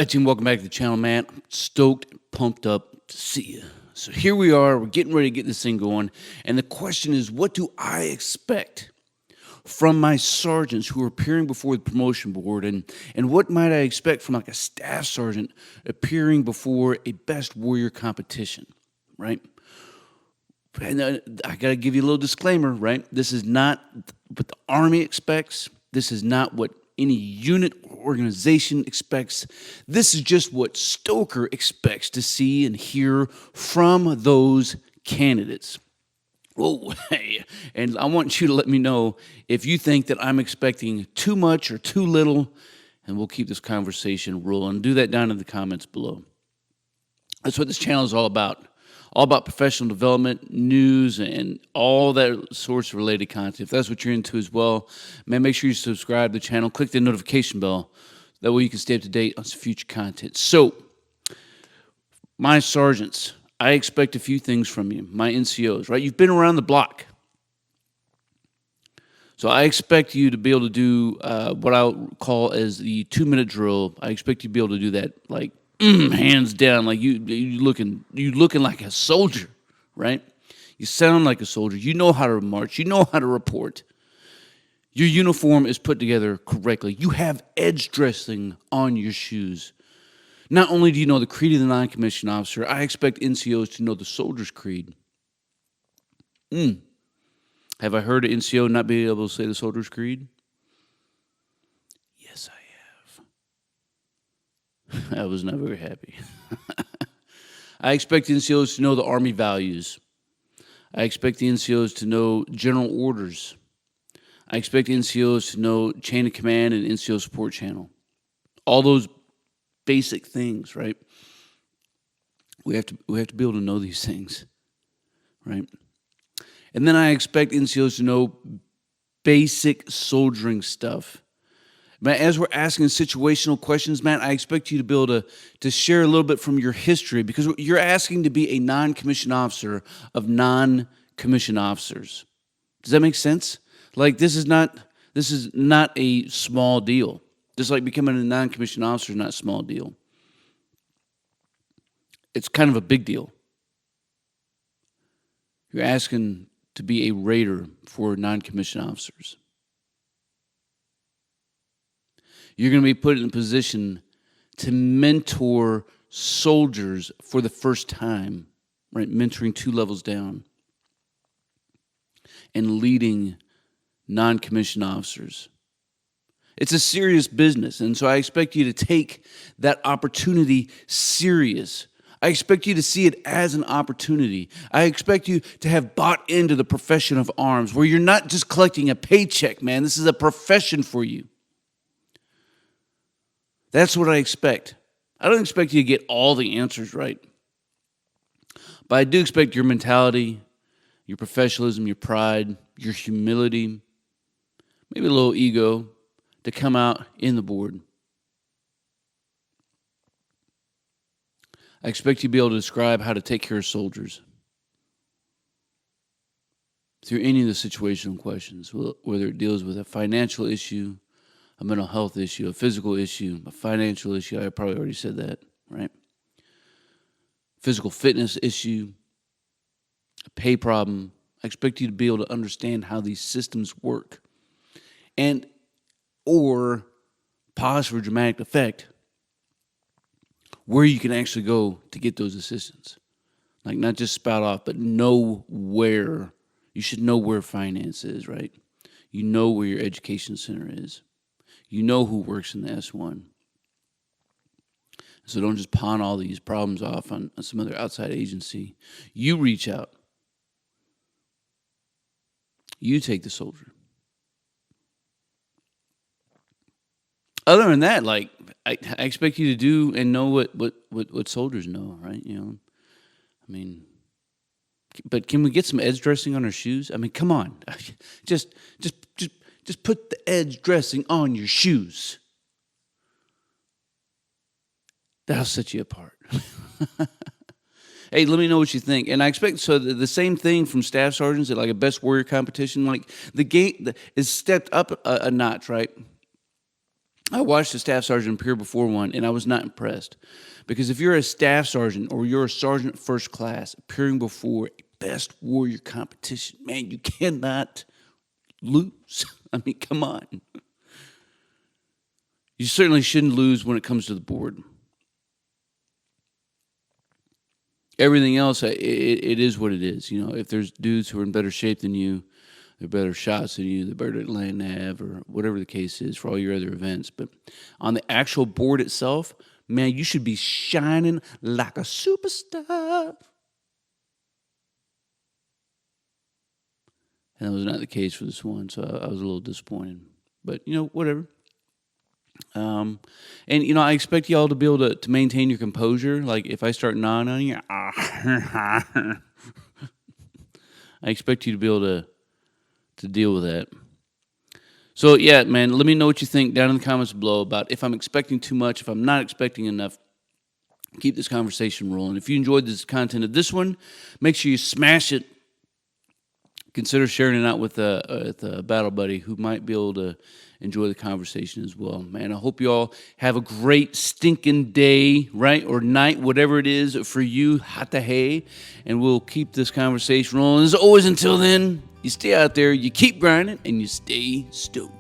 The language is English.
Hey, team, welcome back to the channel, man. I'm stoked, pumped up to see you. So here we are. We're getting ready to get this thing going. And the question is, what do I expect from my sergeants who are appearing before the promotion board? And what might I expect from like a staff sergeant appearing before a best warrior competition, right? And I got to give you a little disclaimer, right? This is not what the Army expects. This is not what any unit or organization expects. This is just what Stoker expects to see and hear from those candidates. Oh, hey, and I want you to let me know if you think that I'm expecting too much or too little, and we'll keep this conversation rolling. Do that down in the comments below. That's what this channel is all about. All about professional development, news, and all that sorts of related content. If that's what you're into as well, man, make sure you subscribe to the channel. Click the notification bell. That way you can stay up to date on future content. So, my sergeants, I expect a few things from you. My NCOs, right? You've been around the block. So I expect you to be able to do what I'll call as the 2-minute drill. I expect you to be able to do that like hands down, like you looking like a soldier, right? You sound like a soldier. You know how to march. You know how to report. Your uniform is put together correctly. You have edge dressing on your shoes. Not only do you know the creed of the non-commissioned officer, I expect NCOs to know the soldier's creed. Have I heard an NCO not be able to say the soldier's creed? Yes, I have. I was not very happy. I expect the NCOs to know the Army values. I expect the NCOs to know general orders. I expect the NCOs to know chain of command and NCO support channel. All those basic things, right? We have to be able to know these things, right? And then I expect NCOs to know basic soldiering stuff. Man, as we're asking situational questions, man, I expect you to be able to share a little bit from your history, because you're asking to be a non-commissioned officer of non-commissioned officers. Does that make sense? Like, this is not a small deal. Just like becoming a non-commissioned officer is not a small deal. It's kind of a big deal. You're asking to be a raider for non-commissioned officers. You're going to be put in a position to mentor soldiers for the first time, right? Mentoring 2 levels down and leading non-commissioned officers. It's a serious business, and so I expect you to take that opportunity serious. I expect you to see it as an opportunity. I expect you to have bought into the profession of arms, where you're not just collecting a paycheck, man. This is a profession for you. That's what I expect. I don't expect you to get all the answers right. But I do expect your mentality, your professionalism, your pride, your humility, maybe a little ego, to come out in the board. I expect you to be able to describe how to take care of soldiers through any of the situational questions, whether it deals with a financial issue, a mental health issue, a physical issue, a financial issue. I probably already said that, right? Physical fitness issue, a pay problem. I expect you to be able to understand how these systems work. And, or, pause for dramatic effect, where you can actually go to get those assistance. Like, not just spout off, but know where. You should know where finance is, right? You know where your education center is. You know who works in the S1. So don't just pawn all these problems off on some other outside agency. You reach out. You take the soldier. Other than that, like, I expect you to do and know what soldiers know, right? You know, I mean, but can we get some edge dressing on our shoes? I mean, come on, just put the edge dressing on your shoes. That'll set you apart. Hey, let me know what you think. And I expect, so the same thing from staff sergeants at like a best warrior competition, like the game is stepped up a notch, right? I watched a staff sergeant appear before one, and I was not impressed. Because if you're a staff sergeant or you're a sergeant first class appearing before a best warrior competition, man, you cannot lose. I mean, come on. You certainly shouldn't lose when it comes to the board. Everything else, it is what it is. You know, if there's dudes who are in better shape than you, they're better shots than you, they're better at land nav or whatever the case is for all your other events. But on the actual board itself, man, you should be shining like a superstar. And that was not the case for this one, so I was a little disappointed. But, you know, whatever. And, you know, I expect y'all to be able to maintain your composure. Like, if I start gnawing on you, I expect you to be able to deal with that. So, yeah, man, let me know what you think down in the comments below about if I'm expecting too much, if I'm not expecting enough. Keep this conversation rolling. If you enjoyed this content of this one, make sure you smash it. Consider sharing it out with a battle buddy who might be able to enjoy the conversation as well. Man, I hope you all have a great stinking day, right, or night, whatever it is for you, hot to hay, and we'll keep this conversation rolling. As always, until then, you stay out there, you keep grinding, and you stay stoked.